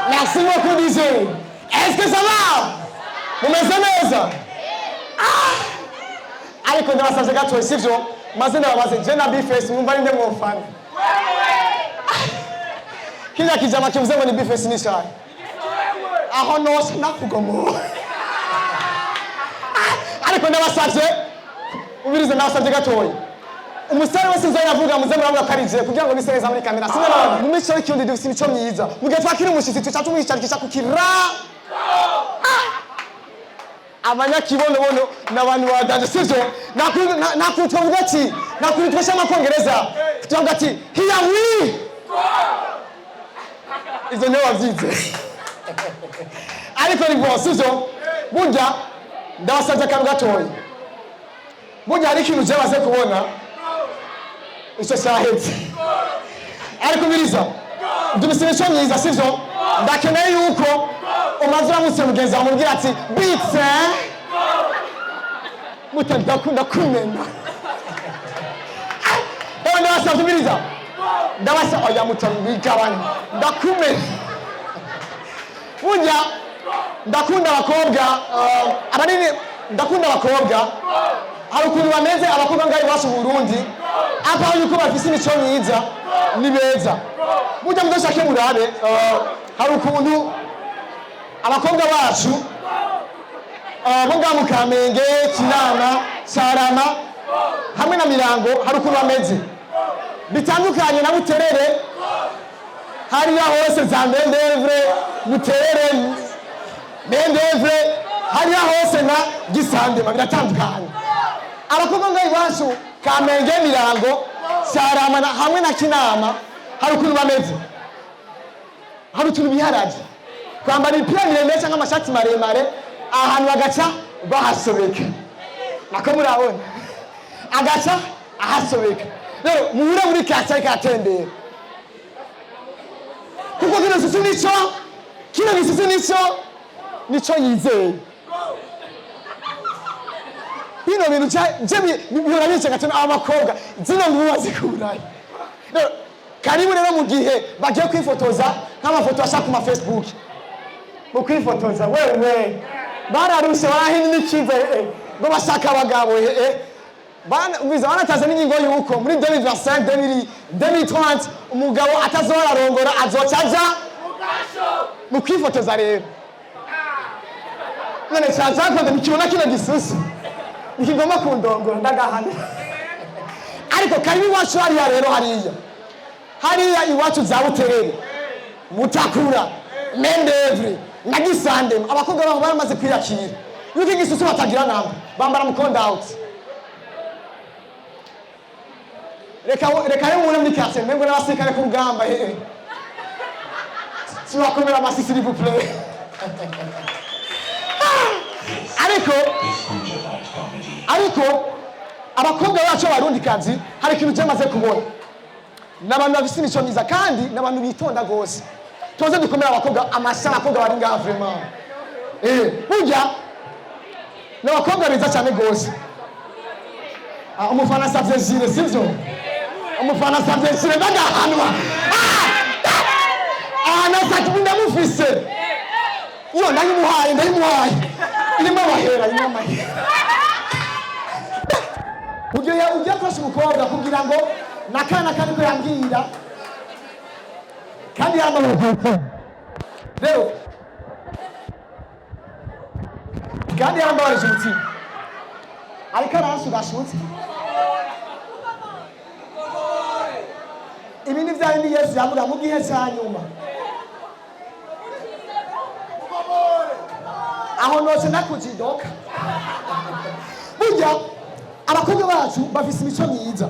Merci beaucoup, DJ. Est-ce que ça va? Vous m'aimez? Allez, quand on va s'acheter un truc, c'est sûr. Mais c'est normal, c'est Jenna Bifes, nous allons aller mon fan. Qui est-ce qui a dit que vous avez des Bifes initial? Ah non, c'est pas comme allez, quand on va s'acheter, vous voulez que nous s'acheter un truc. Umusare wese nzayavuga muzamura bakarije kugira ngo biseze muri kamera sinaba mu mico y'ikindi dufite imico myiza mugihe twakira umushitsi tucacu mwicarikisha kukira abanya kibono bono nabantu badanje sivyo nakutwavuga ati nakutwasha makongereza tuvuga ati here we izo nyo wavyize ariko ni bo sivyo burya ndabasaza kantu gatoyi burya hari ikintu je baze kubona icyo cyahetse ariko biriza dubisinisho myiza sivyo ndakeneye yuko umaze uramutse mugenzi wawe mubwira ati bitse mutandakunda kumena ndabasabye biriza ndabasa oya mutambigabane ndakumena burya ndakunda abakobwa abanini ndakunda abakobwa hari ukuntu bameze abakobwa ngaho iwacu mu Burundi apa yuko bafise imico myiza ni beza burya mudoshake murabe hari ukuntu abakobwa bacu bo ngaho mu Kamenge Kinama Sarama hamwe na Mirango hari ukuntu bameze bitandukanye na Buterere hariya hose za Mendevre Buterere Mendevre hariya hose na Gisandema biratandukanye abakobwa ngaho iwacu Kamenge Mirango Sarama hamwe na Kinama hari ukuntu bameze hari utuntu biharaje kwambara imipira miremire cyangwa amashati maremare ahantu bagaca bahasobeka nako murabona agaca ahasobeka rero muhure muri kasa ikatembera kuko kino sisi nico yizeye bino bintu bihora bicenga cyane abakobwa zino ngubu zikuraye rero karibu rero mu gihe bagiye kwifotoza nk'amafoto ashaka ku ma Facebook mu kwifotoza wewe bararushe barahini n'ikize ngo bashaka abagabo banataze n'ingingo yuko muri 2025 2030 umugabo atazora arongora azoca aja mu kwifotoza rero none cyazakunda nikibona kino gisusu nikigomba kundongora ndagahana ariko karibu iwacu hariya rero hariya iwacu za Buterere Mutakura Mendevre na Gisandema abakobwa baho baramaze kwiyakira yuko igisusu batagira namba bambara mukonda out reka yo mune mikase mengo n'abasirikare ku rugamba sibakomera amasisi s'il vous plaît ariko abakobwa bacu barundi kazi hari ikintu cyamaze kubona n'abantu bafite imico myiza kandi n'abantu bitonda gose tuze dukomera abakobwa amashyaka abakobwa bari ngaha vraiment burya n'abakobwa beza cyane gose umufana savye zire sivyo umufana savye zire ndagahanwa nasati ndamufise iyo ndayimuhaye irimo bahera ujya kwasha umukobwa kugira ngo nakana kandi ko yambwira kandi yamanuka rero kandi yarambabarije umutima ariko aransugashutse ibi ni bya bindi Yesu yavuga mu gihe cya nyuma aho nose nakujidoka burya abakobwa bacu bafise imico myiza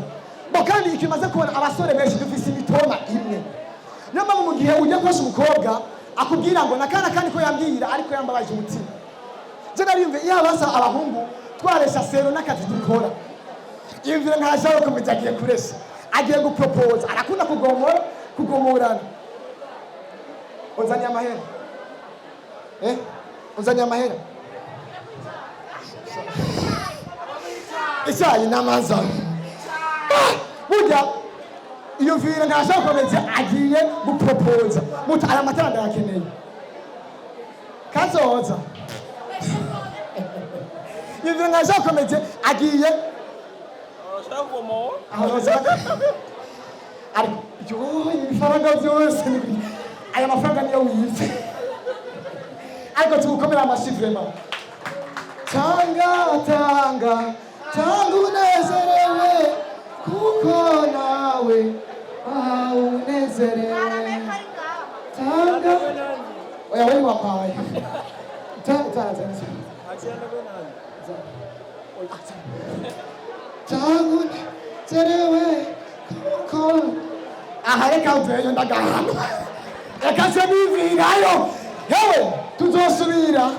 bo kandi ikimaze kubona abasore benshi dufise imitoma imwe niyo mpamvu mu gihe ujya kwasha umukobwa akubwira ngo nakana kandi ko yambwira ariko yambabaje umutima je nariyumve iyo abasa abahungu twaresha sero n'akazi dukora yumvire nkashaka kumenya agiye kuresha agiye gupropose arakunda kugomorana uzanye amahera uzanye amahera icyayi n'amazi burya iyo mvire nkashaka kumenya agiye gupropose muta aya matara ndayakeneye kazoza yumvire nkashaka kumenya agiye ariko ibifaranga byose aya mafaranga niyo wiyitse ariko tugukomera amashyi vraiment tanga unezerewe kuko nawe unezerewe tanga oya wewe wampaye tanga unezerewe kuko aha reka uveyo ndagahano reka se nivirayo hewe tuzosubira